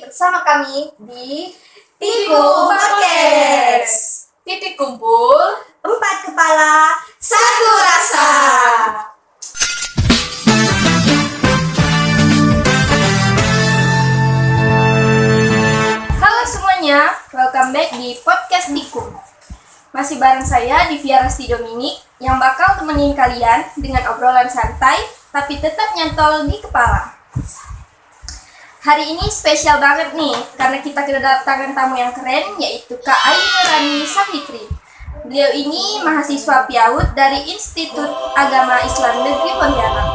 bersama kami di Tiku Podcast. Titik kumpul 4 kepala, 1 rasa. Halo semuanya, welcome back di Podcast Tiku. Masih bareng saya Divya Rasti Dominik yang bakal temenin kalian dengan obrolan santai tapi tetap nyantol di kepala. Hari ini spesial banget nih, karena kita kedatangan tamu yang keren, yaitu Kak Ayu Nurani Safitri. Beliau ini mahasiswa PIAUD dari Institut Agama Islam Negeri Pontianak.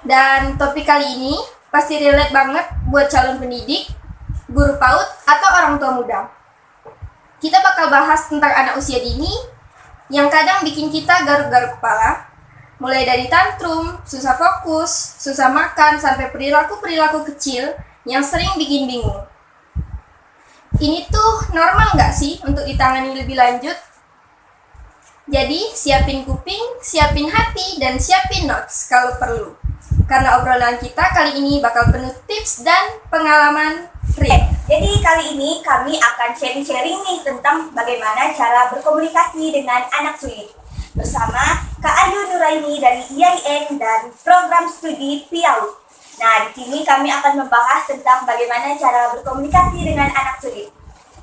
Dan topik kali ini pasti relate banget buat calon pendidik, guru PAUD, atau orang tua muda. Kita bakal bahas tentang anak usia dini yang kadang bikin kita garuk-garuk kepala. Mulai dari tantrum, susah fokus, susah makan, sampai perilaku-perilaku kecil yang sering bikin bingung. Ini tuh normal nggak sih untuk ditangani lebih lanjut? Jadi, siapin kuping, siapin hati, dan siapin notes kalau perlu. Karena obrolan kita kali ini bakal penuh tips dan pengalaman real. Jadi kali ini kami akan sharing-sharing nih tentang bagaimana cara berkomunikasi dengan anak sulit. Bersama Kak Ayu Nuraini dari IAIN dan program studi PIAUD. Nah, di sini kami akan membahas tentang bagaimana cara berkomunikasi dengan anak sulit.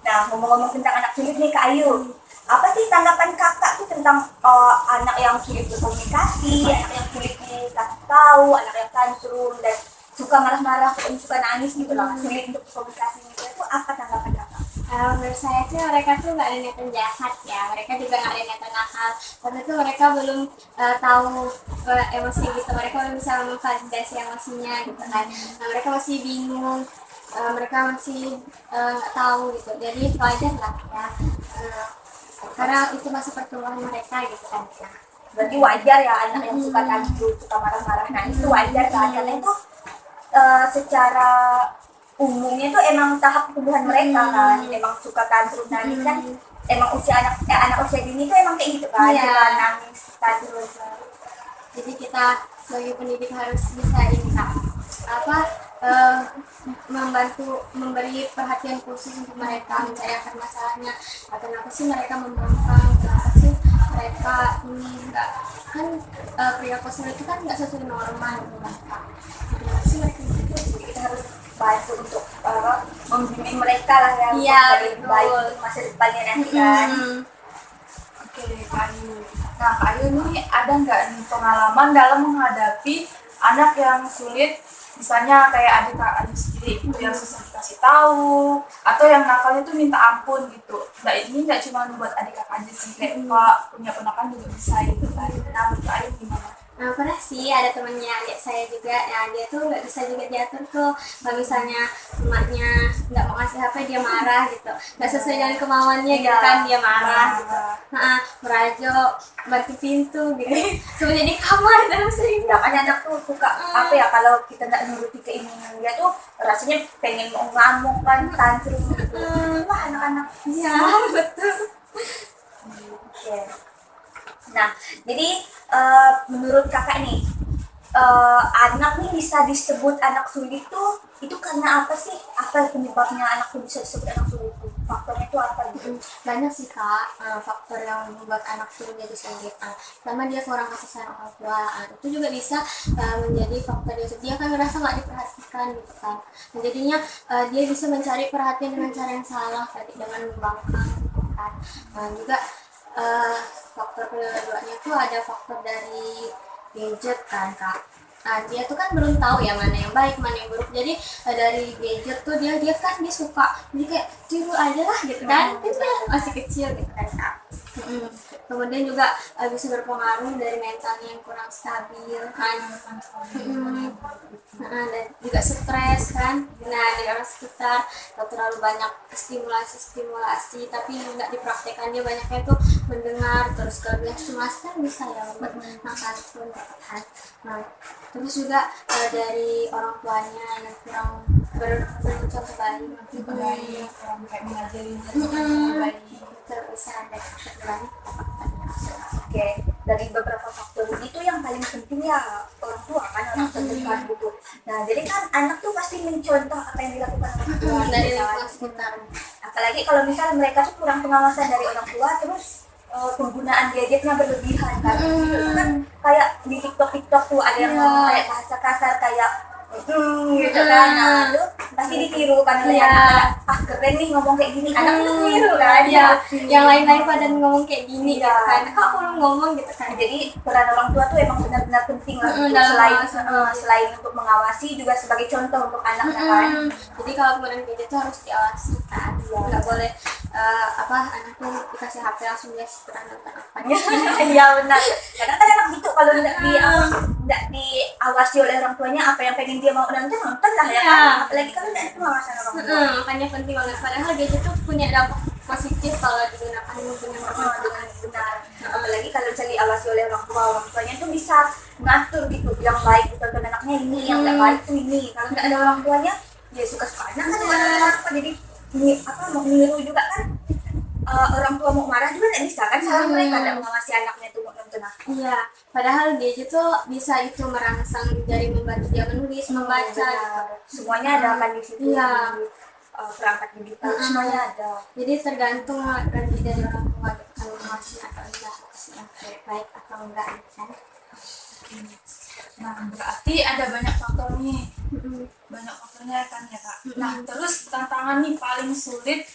Nah, ngomong-ngomong tentang anak sulit nih Kak Ayu, apa sih tanggapan kakak tuh tentang anak yang sulit berkomunikasi, anak yang sulit dikasih tahu, anak yang tantrum dan suka marah-marah, suka nangis gitu lah, sulit untuk berkomunikasi gitu. Itu apa tanggapan kakak? Menurut saya sih mereka tuh nggak ada niatan jahat ya, mereka juga nggak ada niatan nakal, karena tuh mereka belum tahu emosi gitu, mereka belum bisa memvalidasi emosinya gitu kan. Nah, mereka masih bingung, mereka masih nggak tahu gitu, jadi wajar lah ya, karena itu masih pertumbuhan mereka gitu kan ya. Berarti wajar ya anak yang suka tantrum, suka marah-marah, nah itu wajar kan, karena itu secara umumnya tuh emang tahap pertumbuhan mereka kan, emang suka tantrum nangis kan, emang usia anak usia dini tuh emang kayak gitu kan, suka nangis tantrum. Jadi kita sebagai pendidik harus bisa ini Kak, membantu memberi perhatian khusus untuk mereka, mencari akar masalahnya. Kenapa sih mereka membangkang, kenapa sih mereka ini enggak kan perilaku sulit itu kan nggak sesuai normal gitu kan Kak. Kenapa sih mereka gitu? Jadi kita harus bantu untuk membimbing mereka lah ya, Iya, untuk lebih baik untuk masa depannya nanti kan. Oke, Kak Ayu. Nah, Kak Ayu ini ada nggak nih pengalaman dalam menghadapi anak yang sulit, misalnya kayak adik Kak Ayu sendiri gitu, yang susah dikasih tahu, atau yang nakalnya tuh minta ampun gitu. Nah, ini nggak cuma buat adik kakak aja sih, kayak Kak punya ponakan juga bisa gitu kan. Nah, menurut Kak Ayu gimana? Nah, pernah sih ada temannya adik saya juga, ya dia tuh nggak bisa juga diatur tuh. Kalau misalnya emaknya nggak mau kasih HP dia marah gitu, nggak sesuai dengan kemauannya gitu kan, dia marah gitu. Nah, merajuk, banting pintu gitu, sebenarnya di kamar dalam sering. Ya kan anak tuh suka apa ya, kalau kita nggak nuruti keinginan dia tuh rasanya pengen mau ngamuk kan, tantrum gitu. Wah, anak-anak. Ya betul. Oke. Nah, jadi menurut kakak nih, anak nih bisa disebut anak sulit tuh itu karena apa sih? Apa penyebabnya anak tuh bisa disebut anak sulit tuh? Faktornya tuh apa gitu? Banyak sih Kak, faktor yang membuat anak tuh menjadi sulit. Pertama dia kurang kasih sayang orang tua, itu juga bisa menjadi faktor dia kan merasa nggak diperhatikan gitu kan. Nah, jadinya dia bisa mencari perhatian dengan cara yang salah, tadi dengan membangkang gitu kan. Juga faktor keduanya tuh ada faktor dari gadget kan Kak. Nah, dia tuh kan belum tahu ya mana yang baik, mana yang buruk. Jadi dari gadget tuh dia kan dia suka, jadi kayak tiru aja lah gitu kan. Itu ya masih kecil gitu kan Kak. Kemudian juga bisa berpengaruh dari mentalnya yang kurang stabil kan. Dan juga stres kan. Nah, dari orang sekitar terlalu banyak stimulasi tapi nggak dipraktekkan, dia banyaknya tuh mendengar, terus kalau dia stimulasi kan bisa ya membuat nakal pun kan. Nah, terus juga dari orang tuanya yang kurang bercontoh baik, Kayak mengajarin baik. bisa ada banyak. Oke, dari beberapa faktor itu yang paling penting ya orang tua kan, orang terdekat gitu. Nah, jadi kan anak tuh pasti mencontoh apa yang dilakukan orang tua. Dari gitu kan. lingkungan sekitar. Apalagi kalau misalnya mereka tuh kurang pengawasan dari orang tua, terus penggunaan gadgetnya berlebihan kan. Itu kan kayak di TikTok tuh ada yang ngomong kayak bahasa kasar kayak gitu kan. Nah, itu pasti ditiru kan oleh anak, keren nih ngomong kayak gini. Anak tuh niru kan. Iya, yang lain-lain pada ngomong kayak gini gitu kan. Kok belum ngomong gitu kan. Jadi peran orang tua tuh emang benar-benar penting lah untuk selain untuk mengawasi juga sebagai contoh untuk anaknya kan. Jadi kalau kemudian gadget itu harus diawasi kan. Nggak boleh anak tuh dikasih HP langsung dia kurang nonton apa. Iya benar. Kadang kan anak gitu kalau tidak diawasi oleh orang tuanya, apa yang pengen dia mau nonton lah ya kan. Apalagi kalau tidak ada pengawasan orang tua. Makanya penting banget. Padahal gadget tuh punya dampak positif kalau digunakan dengan benar. Apalagi kalau misalnya diawasi oleh orang tuanya tuh bisa ngatur gitu, yang baik ditonton anaknya ini, yang tidak baik tuh ini. Kalau tidak ada orang tuanya, ya suka-suka anak kan apa jadi mau niru juga kan. Orang tua mau marah juga tidak bisa kan, salah mereka tidak mengawasi anaknya tuh mau nonton apa. Iya, padahal gadget tuh bisa itu merangsang dari membantu dia menulis, membaca gitu. Semuanya ada kan di situ. Iya. Perangkat digital semuanya ada. Jadi tergantung nanti dari orang tua kalau mengawasi atau enggak, yang baik atau enggak kan. Nah, berarti ada banyak faktor nih. Banyak faktornya kan ya Kak. Nah, terus tantangan nih paling sulit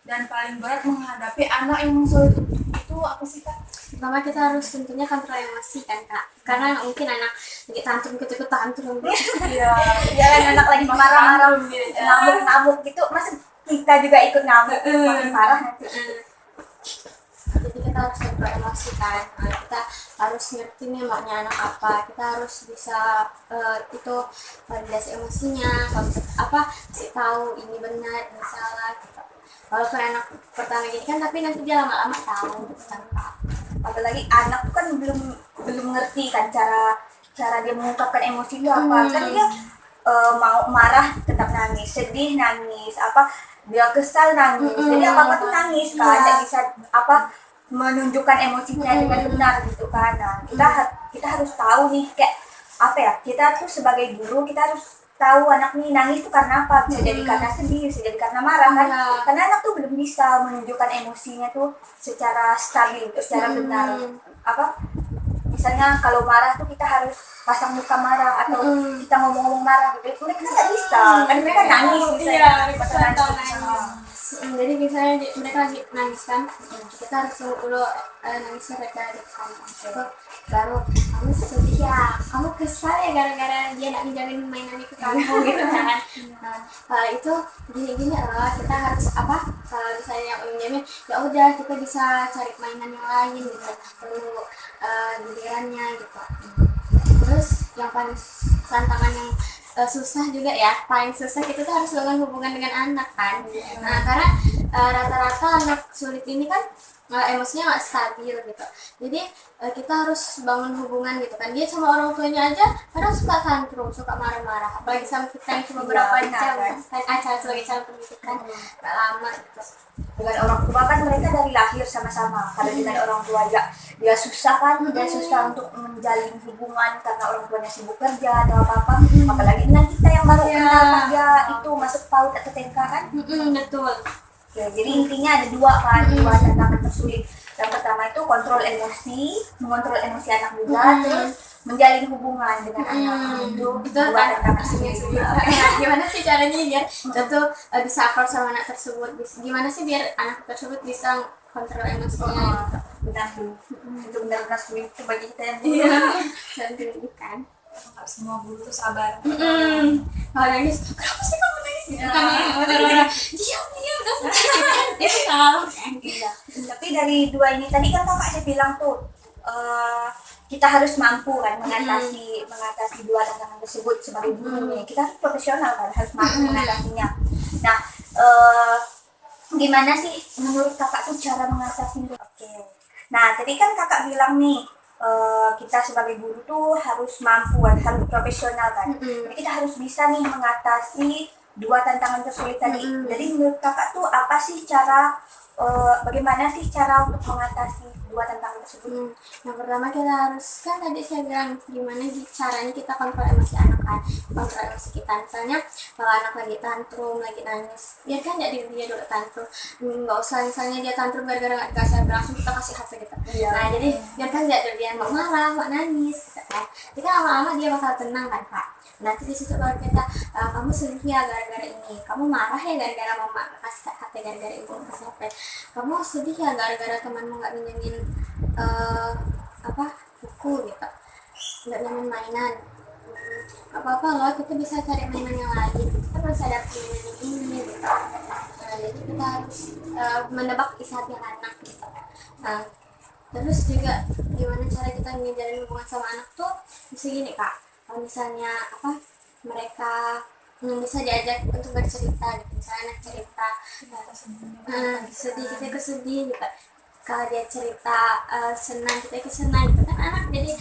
dan paling berat menghadapi anak yang sulit itu apa sih Kak? Pertama kita harus tentunya kontrol emosi kan Kak. Karena mungkin anak lagi tantrum ikut tantrum. Iya, kan anak lagi marah-marah, ngamuk gitu, masa kita juga ikut ngamuk, makin parah nanti. Jadi kita harus kontrol emosi kan. Kita harus ngerti nih maunya anak apa. Kita harus bisa itu validasi emosinya, kasih tahu ini benar, ini salah gitu. Walaupun anak pertama gini kan, tapi nanti dia lama-lama tahu gitu kan Kak. Apalagi anak tuh kan belum ngerti kan cara dia mengungkapkan emosinya apa. Kan dia mau marah tetap nangis, sedih nangis, dia kesal nangis. Jadi apa tuh nangis kan, tidak bisa menunjukkan emosinya dengan benar gitu kan. Nah, kita harus tahu nih kayak kita tuh sebagai guru kita harus tahu anak nih nangis tuh karena apa. Bisa jadi karena sedih, bisa jadi karena marah kan. Karena anak tuh belum bisa menunjukkan emosinya tuh secara stabil, secara benar. Misalnya kalau marah tuh kita harus pasang muka marah atau kita ngomong-ngomong marah gitu. Mereka nggak bisa, kan mereka nangis misalnya. Jadi misalnya mereka lagi nangis kan, kita harus tunggu dulu nangisnya mereka depan. Baru kamu sedih ya, kamu kesal ya gara-gara dia nak minjamin mainan itu kamu gitu kan. Nah itu gini-gini loh, kita harus kalau misalnya minjamin ya udah kita bisa cari mainan yang lain gitu, perlu gilirannya gitu. Terus yang paling tantangan yang susah juga ya, paling susah kita tuh harus bangun hubungan dengan anak kan. Nah karena rata-rata anak sulit ini kan emosinya nggak stabil gitu. Jadi kita harus bangun hubungan gitu kan. Dia sama orang tuanya aja kadang suka tantrum, suka marah-marah. Apalagi sama kita yang cuma berapa jam kan acara sebagai calon pendidikan nggak lama gitu. Dengan orang tua kan mereka dari lahir sama-sama. Kalau dengan orang tua aja dia susah kan, dia susah untuk menjalin hubungan karena orang tuanya sibuk kerja atau apa-apa. Apalagi dengan kita yang baru kenal pas dia itu masuk PAUD atau TK kan. Betul. Ya, jadi intinya ada dua tantangan tersulit. Yang pertama itu kontrol emosi, mengontrol emosi anak juga, terus menjalin hubungan dengan anak. Itu dua tantangan tersulit. Gimana sih caranya biar tentu bisa akrab sama anak tersebut? Gimana sih biar anak tersebut bisa kontrol emosinya? Benar sih. Itu benar-benar sulit itu bagi kita yang Dan pendidikan. Nggak semua guru tuh sabar. Kalau nangis, kenapa sih kamu nangis? Kan orang-orang diam udah selesai. Dia tahu kan. Iya. Tapi dari dua ini tadi kan kakak ada bilang tuh kita harus mampu kan mengatasi dua tantangan tersebut sebagai guru nih. Kita harus profesional kan, harus mampu mengatasinya. Nah, gimana sih menurut kakak tuh cara mengatasinya? Oke. Nah, tadi kan kakak bilang nih kita sebagai guru tuh harus mampu kan, harus profesional kan. Jadi kita harus bisa nih mengatasi dua tantangan tersulit tadi. Jadi menurut kakak tuh apa sih bagaimana sih cara untuk mengatasi tua tentang hal tersebut? Yang pertama kita harus, kan tadi saya bilang gimana caranya kita kontrol emosi anak kan, kontrol emosi kita. Misalnya kalau anak lagi tantrum, lagi nangis, ya kan jadi dia dulu tantrum, nggak usah misalnya dia tantrum gara-gara nggak dikasih HP, langsung kita kasih HP gitu. Nah jadi biar kan dia mau marah, mau nangis gitu kan. Jadi kan lama-lama dia bakal tenang kan Kak. Nanti di situ baru kita, kamu sedih ya gara-gara ini, kamu marah ya gara-gara mama kasih HP, gara-gara ibu kasih HP, kamu sedih ya gara-gara temanmu nggak minjemin buku gitu, nggak minjemin mainan. Gak apa-apa loh, kita bisa cari mainan yang lain, kita harus ada mainan ini gitu. Jadi kita harus menebak isi hati anak gitu. Nah, terus juga gimana cara kita menjalin hubungan sama anak tuh bisa gini Kak. Kalau misalnya mereka bisa diajak untuk bercerita gitu, misalnya anak cerita sedih, kita ikut sedih gitu. Kalau dia cerita senang, kita ikut senang gitu kan, anak jadi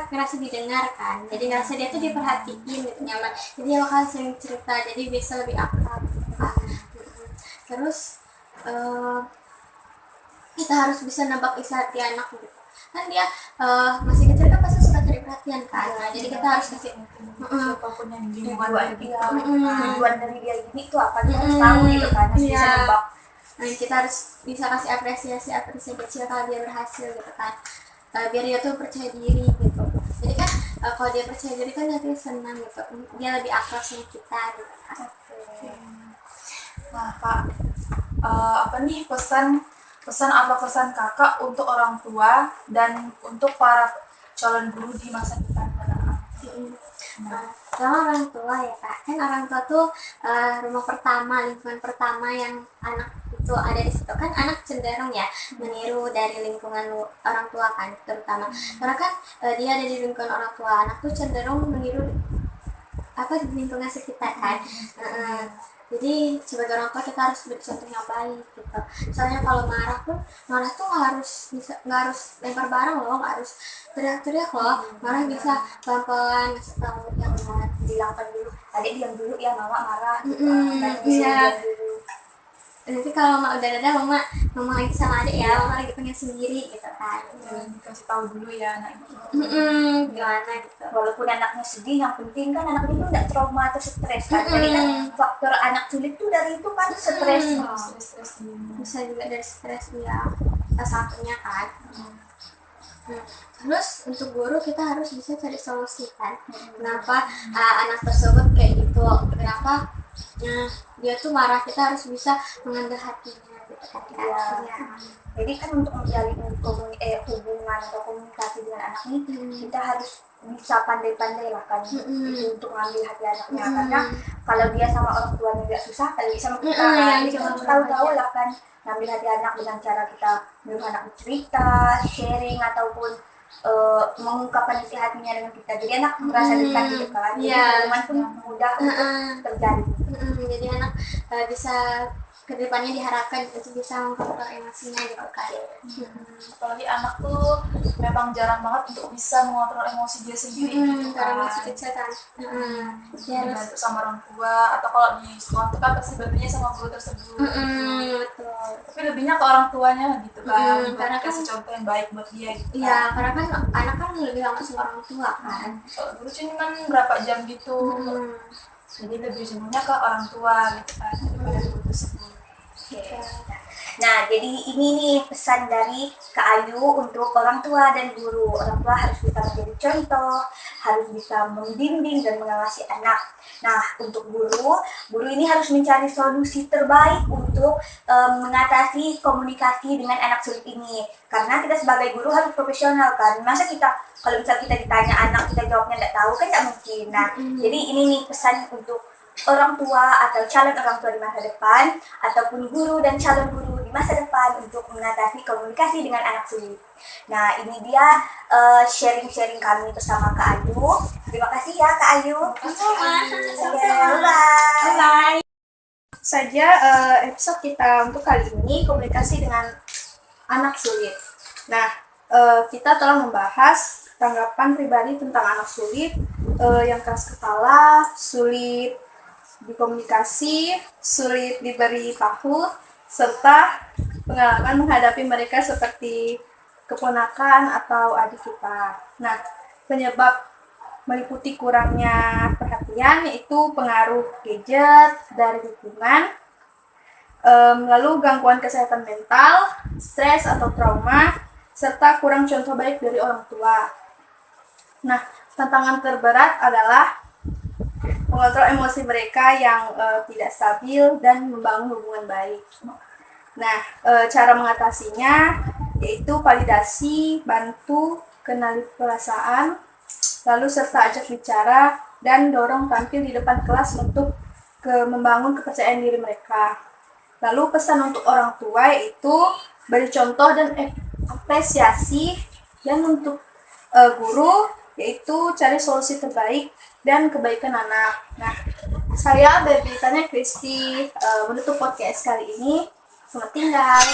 ngerasa didengar kan, jadi ngerasa dia tuh diperhatiin gitu, nyaman, jadi dia bakal sering cerita, jadi bisa lebih akrab gitu kan. Terus kita harus bisa nebak isi hati anak gitu kan, dia masih kecil kan pasti suka cari perhatian kan. Nah, jadi kita harus kasih siapapun yang lingkungan Tujuan dari dia gini tuh apa, dia harus tahu gitu kan, harus bisa nebak. Nah, kita harus bisa kasih apresiasi kecil kalau dia berhasil gitu kan, biar dia tuh percaya diri gitu. Jadi kan kalau dia percaya diri kan nanti senang gitu, dia lebih akrab sama kita gitu kan. Nah Kak, apa nih pesan kakak untuk orang tua dan untuk para calon guru di masa depan? Sama orang tua ya Kak, kan orang tua tuh rumah pertama, lingkungan pertama yang anak itu ada di situ kan. Anak cenderung ya meniru dari lingkungan orang tua kan, terutama karena kan dia ada di lingkungan orang tua, anak tuh cenderung meniru di lingkungan sekitar kan. Jadi sebagai orang tua kita harus beri contoh yang baik gitu. Soalnya kalau marah tuh nggak harus lempar barang loh, nggak harus teriak-teriak loh. Marah bisa pelan-pelan, ngasih tahu yang Bilangkan dulu, adik diam dulu ya, mama marah gitu. Dan bisa diam dulu. Nanti kalau mama udah ada, mama lagi sama adik ya, mama lagi pengen sendiri gitu kan. Dikasih tahu dulu ya anak itu. Gimana gitu. Walaupun anaknya sedih, yang penting kan anak itu nggak trauma atau stres kan. Jadi kan faktor anak sulit tuh dari itu kan stres. Stres Bisa juga dari stres ya, salah satunya kan. Terus untuk guru kita harus bisa cari solusi kan, kenapa anak tersebut kayak gitu, kenapa dia tuh marah, kita harus bisa mengambil hatinya gitu kan ya. Jadi kan untuk menjalin hubungan atau komunikasi dengan anak ini, kita harus bisa pandai-pandai lah kan itu untuk mengambil hati anaknya. Karena kalau dia sama orang tuanya nggak susah, kalau dia sama kita kan, kita harus tahu-tahu lah kan ngambil hati anak dengan cara kita menyuruh anak bercerita, sharing ataupun mengungkapkan isi hatinya dengan kita. Jadi anak merasa dekat gitu kan. Jadi hubungan pun mudah untuk terjadi. Jadi anak bisa kedepannya diharapkan untuk bisa mengkontrol emosinya gitu kan. Apalagi anak tuh memang jarang banget untuk bisa mengontrol emosi dia sendiri gitu kan. Karena masih kecil kan. Dia harus Dibantu sama orang tua, atau kalau di sekolah tuh kan pasti bantunya sama guru tersebut. betul. Tapi lebihnya ke orang tuanya gitu kan, karena kasih contoh yang baik buat dia gitu Iya, kan. karena kan anak kan lebih lama sama orang tua kan. Soal guru cuma berapa jam gitu, jadi lebih jenuhnya ke orang tua gitu kan daripada guru tersebut. Nah, jadi ini nih pesan dari Kak Ayu untuk orang tua dan guru. Orang tua harus bisa menjadi contoh, harus bisa membimbing dan mengawasi anak. Nah, untuk guru ini harus mencari solusi terbaik untuk mengatasi komunikasi dengan anak sulit ini. Karena kita sebagai guru harus profesional kan. Masa kalau misal kita ditanya anak, kita jawabnya nggak tahu kan nggak mungkin. Nah, jadi ini nih pesan untuk orang tua atau calon orang tua di masa depan, ataupun guru dan calon guru di masa depan untuk mengatasi komunikasi dengan anak sulit. Nah, ini dia sharing-sharing kami bersama Kak Ayu. Terima kasih ya Kak Ayu. Bye. Saja episode kita untuk kali ini, komunikasi dengan anak sulit. Nah, kita telah membahas tanggapan pribadi tentang anak sulit, yang keras kepala, sulit dikomunikasi, sulit diberi tahu, serta pengalaman menghadapi mereka seperti keponakan atau adik kita. Nah, penyebab meliputi kurangnya perhatian yaitu pengaruh gadget dari lingkungan, lalu gangguan kesehatan mental, stres atau trauma, serta kurang contoh baik dari orang tua. Nah, tantangan terberat adalah mengontrol emosi mereka yang tidak stabil dan membangun hubungan baik. Nah, cara mengatasinya yaitu validasi, bantu, kenali perasaan, lalu serta ajak bicara dan dorong tampil di depan kelas untuk membangun kepercayaan diri mereka. Lalu pesan untuk orang tua yaitu beri contoh dan apresiasi, dan untuk guru yaitu cari solusi terbaik dan kebaikan anak. Nah, saya Baby Tanya Kristi menutup podcast kali ini. Selamat tinggal.